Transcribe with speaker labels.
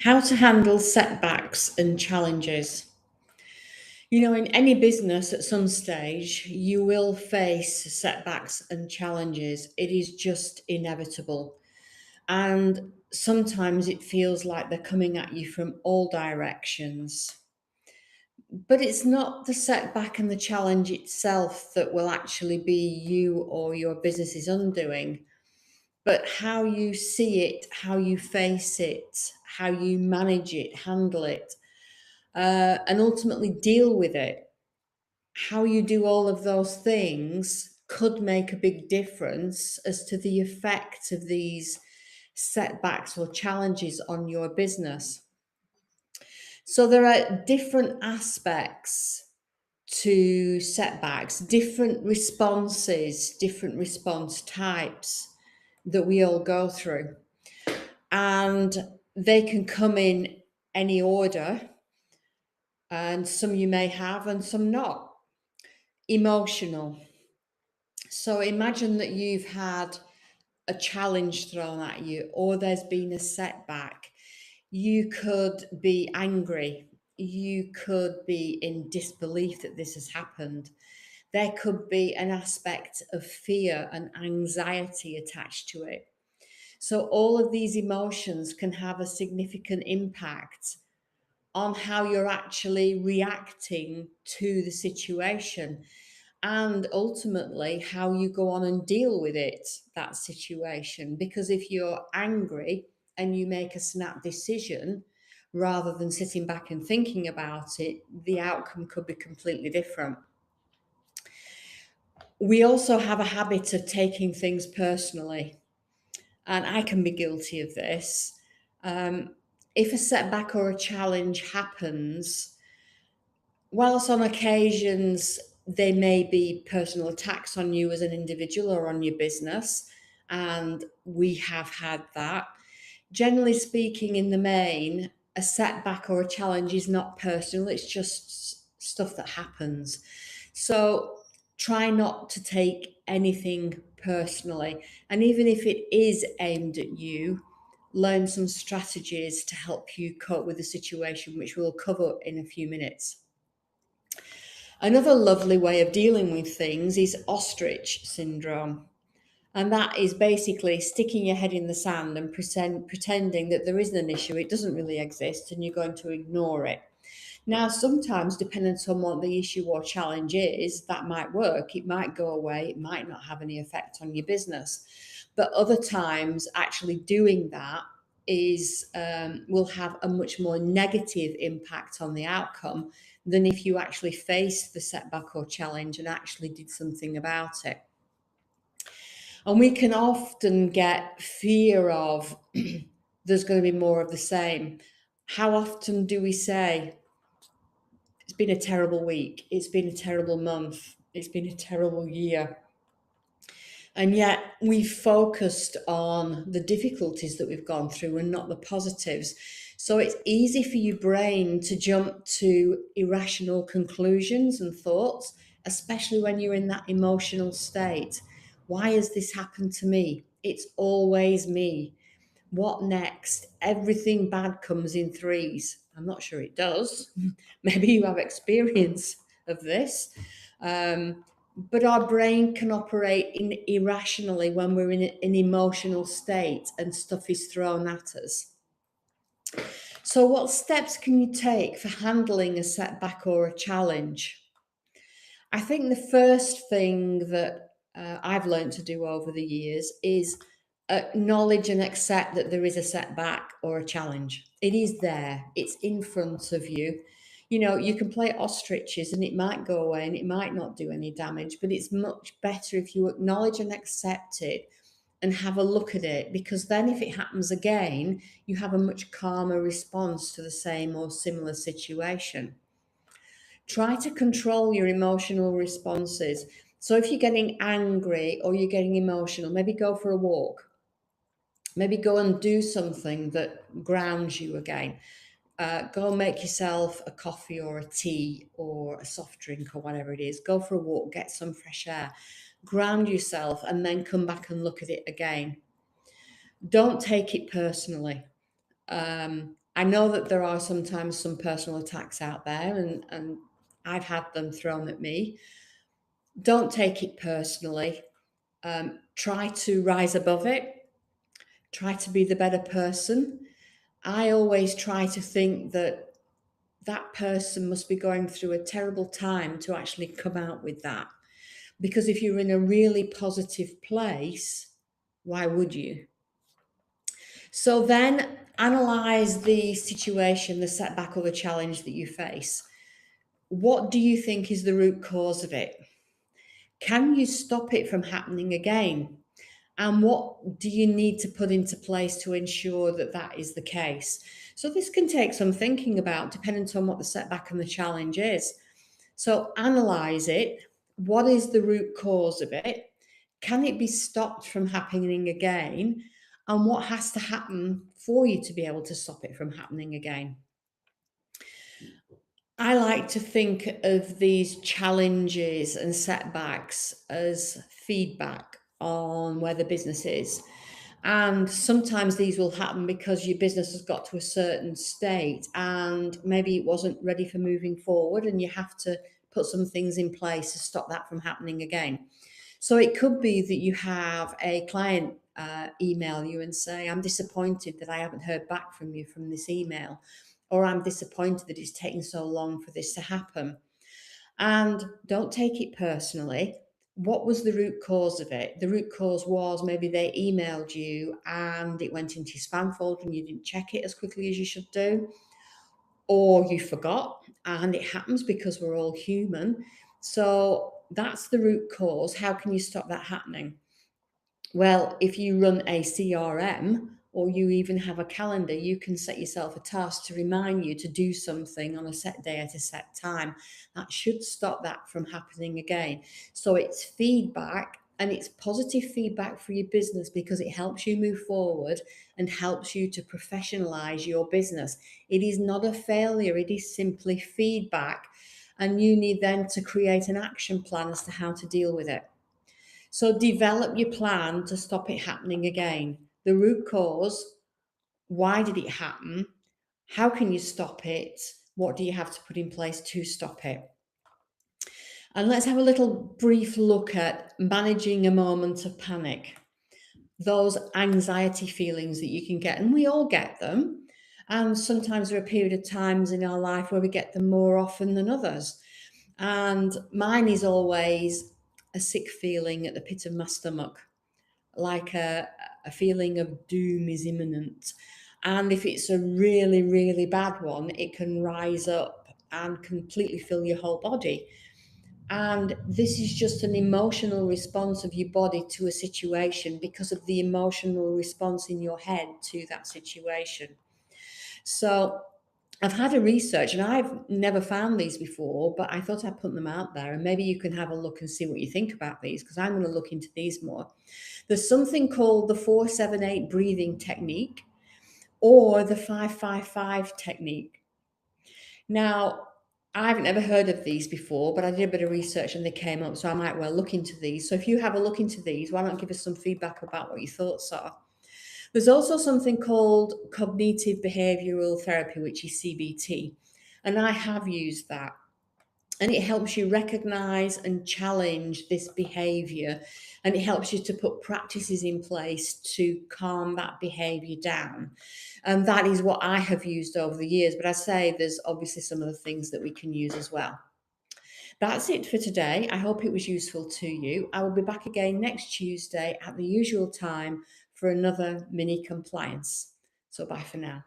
Speaker 1: How to handle setbacks and challenges. In any business at some stage, you will face setbacks and challenges. It is just inevitable. And sometimes it feels like they're coming at you from all directions. But it's not the setback and the challenge itself that will actually be you or your business's undoing, but how you see it, how you face it, how you manage it, handle it, and ultimately deal with it. How you do all of those things could make a big difference as to the effect of these setbacks or challenges on your business. So there are different aspects to setbacks, different responses, different response types that we all go through. And they can come in any order, and some you may have and some not. Emotional. So imagine that you've had a challenge thrown at you, or there's been a setback. You could be angry. You could be in disbelief that this has happened. There could be an aspect of fear and anxiety attached to it. So, all of these emotions can have a significant impact on how you're actually reacting to the situation and ultimately how you go on and deal with that situation. Because if you're angry and you make a snap decision rather than sitting back and thinking about it, the outcome could be completely different. We also have a habit of taking things personally, and I can be guilty of this. Um, if a setback or a challenge happens, whilst on occasions they may be personal attacks on you as an individual or on your business, and we have had that, generally speaking, in the main, a setback or a challenge is not personal, it's just stuff that happens. So try not to take anything personally. And even if it is aimed at you, learn some strategies to help you cope with the situation, which we'll cover in a few minutes. Another lovely way of dealing with things is ostrich syndrome. And that is basically sticking your head in the sand and pretending that there isn't an issue, it doesn't really exist, and you're going to ignore it. Now, sometimes, depending on what the issue or challenge is, that might work. It might go away, it might not have any effect on your business. But other times, actually doing that will have a much more negative impact on the outcome than if you actually faced the setback or challenge and actually did something about it. And we can often get fear of there's going to be more of the same. How often do we say, it's been a terrible week, it's been a terrible month, it's been a terrible year? And yet we've focused on the difficulties that we've gone through and not the positives. So it's easy for your brain to jump to irrational conclusions and thoughts, especially when you're in that emotional state. Why has this happened to me? It's always me. What next? Everything bad comes in threes. I'm not sure it does. Maybe you have experience of this. But our brain can operate irrationally when we're in an emotional state and stuff is thrown at us. So, what steps can you take for handling a setback or a challenge? I think the first thing that I've learned to do over the years is acknowledge and accept that there is a setback or a challenge. It is there, it's in front of you. You can play ostriches and it might go away and it might not do any damage, but it's much better if you acknowledge and accept it and have a look at it, because then if it happens again, you have a much calmer response to the same or similar situation. Try to control your emotional responses. So if you're getting angry or you're getting emotional, maybe go for a walk. Maybe go and do something that grounds you again. Go and make yourself a coffee or a tea or a soft drink or whatever it is. Go for a walk, get some fresh air, ground yourself, and then come back and look at it again. Don't take it personally. I know that there are sometimes some personal attacks out there, and I've had them thrown at me. Don't take it personally. Try to rise above it. Try to be the better person. I always try to think that that person must be going through a terrible time to actually come out with that. Because if you're in a really positive place, why would you? So then analyze the situation, the setback or the challenge that you face. What do you think is the root cause of it? Can you stop it from happening again? And what do you need to put into place to ensure that that is the case? So this can take some thinking about, depending on what the setback and the challenge is. So analyze it. What is the root cause of it? Can it be stopped from happening again? And what has to happen for you to be able to stop it from happening again? I like to think of these challenges and setbacks as feedback on where the business is. And sometimes these will happen because your business has got to a certain state and maybe it wasn't ready for moving forward, and you have to put some things in place to stop that from happening again. So it could be that you have a client email you and say, I'm disappointed that I haven't heard back from you from this email, or I'm disappointed that it's taken so long for this to happen. And don't take it personally. What was the root cause of it? The root cause was maybe they emailed you and it went into your spam folder and you didn't check it as quickly as you should do, or you forgot, and it happens because we're all human. So that's the root cause. How can you stop that happening? Well, if you run a CRM or you even have a calendar, you can set yourself a task to remind you to do something on a set day at a set time. That should stop that from happening again. So it's feedback, and it's positive feedback for your business because it helps you move forward and helps you to professionalize your business. It is not a failure, it is simply feedback. And you need then to create an action plan as to how to deal with it. So develop your plan to stop it happening again. The root cause, why did it happen? How can you stop it? What do you have to put in place to stop it? And let's have a little brief look at managing a moment of panic. Those anxiety feelings that you can get, and we all get them. And sometimes there are a period of times in our life where we get them more often than others. And mine is always a sick feeling at the pit of my stomach, like a feeling of doom is imminent. And if it's a really, really bad one, it can rise up and completely fill your whole body. And this is just an emotional response of your body to a situation because of the emotional response in your head to that situation. So I've had a research, and I've never found these before, but I thought I'd put them out there and maybe you can have a look and see what you think about these, because I'm going to look into these more. There's something called the 478 breathing technique or the 555 technique. Now, I've never heard of these before, but I did a bit of research and they came up, so I might well look into these. So if you have a look into these, why not give us some feedback about what your thoughts are? There's also something called cognitive behavioral therapy, which is CBT, and I have used that. And it helps you recognize and challenge this behavior, and it helps you to put practices in place to calm that behavior down. And that is what I have used over the years. But I say there's obviously some other things that we can use as well. That's it for today. I hope it was useful to you. I will be back again next Tuesday at the usual time for another mini compliance. So bye for now.